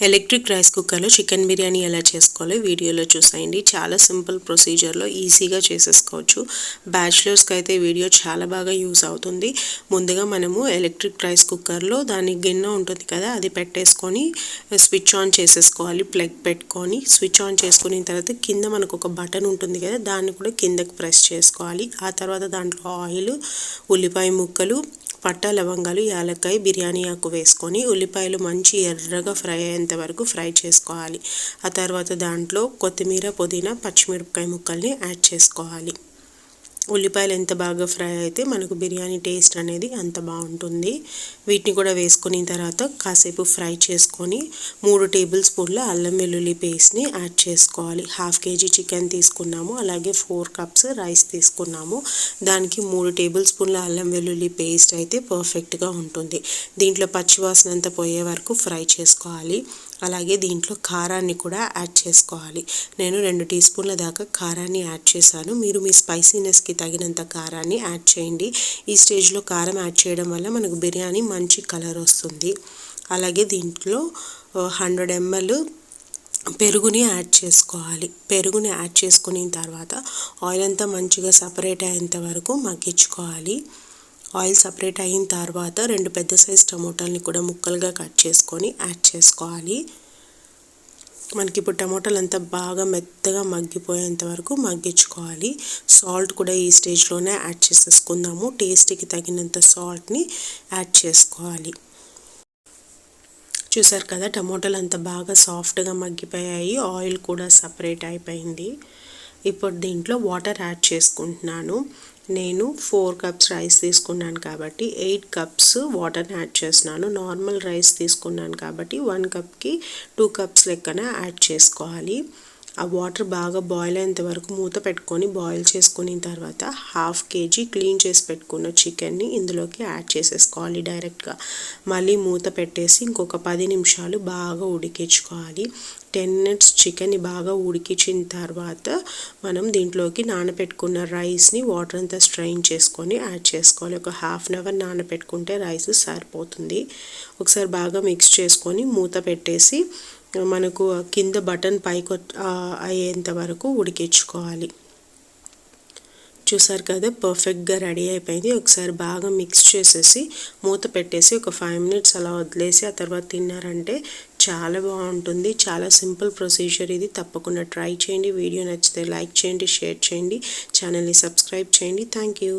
Electric rice కుక్కర్లో chicken biryani ఎలా చేసుకోవాలో వీడియోలో చూసేయండి. చాలా సింపుల్ ప్రొసీజర్లో ఈజీగా చేసేసుకోవచ్చు. బ్యాచిలర్స్కి అయితే వీడియో చాలా బాగా యూస్ అవుతుంది. ముందుగా మనము ఎలక్ట్రిక్ రైస్ కుక్కర్లో దాని గిన్నె ఉంటుంది కదా, అది పెట్టేసుకొని స్విచ్ ఆన్ చేసేసుకోవాలి. ప్లగ్ పెట్టుకొని స్విచ్ ఆన్ చేసుకున్న తర్వాత కింద మనకు ఒక బటన్ ఉంటుంది కదా, దాన్ని కూడా కిందకి ప్రెస్ చేసుకోవాలి. ఆ తర్వాత దాంట్లో ఆయిల్, ఉల్లిపాయ ముక్కలు, పట్టా, లవంగాలు, యాలక్కాయ, బిర్యానీ ఆకు వేసుకొని ఉల్లిపాయలు మంచి ఎర్రగా ఫ్రై అయ్యేంత వరకు ఫ్రై చేసుకోవాలి. ఆ తర్వాత దాంట్లో కొత్తిమీర, పుదీనా, పచ్చిమిరపకాయ ముక్కల్ని యాడ్ చేసుకోవాలి. ఉల్లిపాయలు ఎంత బాగా ఫ్రై అయితే మనకు బిర్యానీ టేస్ట్ అనేది అంత బాగుంటుంది. వీటిని కూడా వేసుకున్న తర్వాత కాసేపు ఫ్రై చేసుకొని 3 టేబుల్ స్పూన్ల అల్లం వెల్లుల్లి పేస్ట్ని యాడ్ చేసుకోవాలి. 1/2 కేజీ చికెన్ తీసుకున్నాము, అలాగే 4 కప్స్ రైస్ తీసుకున్నాము. దానికి 3 టేబుల్ స్పూన్ల అల్లం వెల్లుల్లి పేస్ట్ అయితే పర్ఫెక్ట్గా ఉంటుంది. దీంట్లో పచ్చివాసన అంతా పోయే వరకు ఫ్రై చేసుకోవాలి. అలాగే దీంట్లో కారాన్ని కూడా యాడ్ చేసుకోవాలి. నేను 2 టీ స్పూన్ల దాకా కారాన్ని యాడ్ చేశాను. మీరు మీ స్పైసీనెస్కి తగినంత కారాన్ని యాడ్ చేయండి. ఈ స్టేజ్లో కారం యాడ్ చేయడం వల్ల మనకు బిర్యానీ మంచి కలర్ వస్తుంది. అలాగే దీంట్లో 100 ml పెరుగుని యాడ్ చేసుకోవాలి. పెరుగుని యాడ్ చేసుకున్న తర్వాత ఆయిల్ అంతా మంచిగా సపరేట్ అయ్యేంత వరకు మగ్గించుకోవాలి. ఆయిల్ సపరేట్ అయిన తర్వాత 2 పెద్ద సైజ్ టమోటాలని కూడా ముక్కలుగా కట్ చేసుకొని యాడ్ చేసుకోవాలి. మనకి ఇప్పుడు టమోటాలు అంతా బాగా మెత్తగా మగ్గిపోయేంత వరకు మగ్గించుకోవాలి. సాల్ట్ కూడా ఈ స్టేజ్లోనే యాడ్ చేసేసుకుందాము. టేస్ట్కి తగినంత సాల్ట్ని యాడ్ చేసుకోవాలి. చూసారు కదా, టమోటాలు అంతా బాగా సాఫ్ట్గా మగ్గిపోయాయి, ఆయిల్ కూడా సపరేట్ అయిపోయింది. ఇప్పుడు దీంట్లో వాటర్ యాడ్ చేసుకుంటున్నాను. నేను 4 కప్స్ రైస్ తీసుకున్నాను కాబట్టి 8 కప్స్ వాటర్ని యాడ్ చేస్తున్నాను. నార్మల్ రైస్ తీసుకున్నాను కాబట్టి 1 కప్కి 2 కప్స్ లెక్కన యాడ్ చేసుకోవాలి. ఆ వాటర్ బాగా బాయిల్ అయ్యేంత వరకు మూత పెట్టుకొని బాయిల్ చేసుకున్న తర్వాత 1/2 కేజీ క్లీన్ చేసి పెట్టుకున్న చికెన్ని ఇందులోకి యాడ్ చేసేసుకోవాలి డైరెక్ట్గా. మళ్ళీ మూత పెట్టేసి ఇంకొక 10 నిమిషాలు బాగా ఉడికించుకోవాలి. 10 మినిట్స్ చికెన్ని బాగా ఉడికించిన తర్వాత మనం దీంట్లోకి నానబెట్టుకున్న రైస్ని వాటర్ అంతా స్ట్రెయిన్ చేసుకొని యాడ్ చేసుకోవాలి. ఒక 1/2 అవర్ నానబెట్టుకుంటే రైస్ సరిపోతుంది. ఒకసారి బాగా మిక్స్ చేసుకొని మూత పెట్టేసి మనకు కింద బటన్ పైకి అయ్యేంత వరకు ఉడికించుకోవాలి. చూసారు కదా, పర్ఫెక్ట్గా రెడీ అయిపోయింది. ఒకసారి బాగా మిక్స్ చేసేసి మూత పెట్టేసి ఒక 5 మినిట్స్ అలా వదిలేసి ఆ తర్వాత తిన్నారంటే చాలా బాగుంటుంది. చాలా సింపుల్ ప్రొసీజర్ ఇది. తప్పకుండా ట్రై చేయండి. వీడియో నచ్చితే లైక్ చేయండి, షేర్ చేయండి, ఛానల్ని సబ్స్క్రైబ్ చేయండి. Thank you.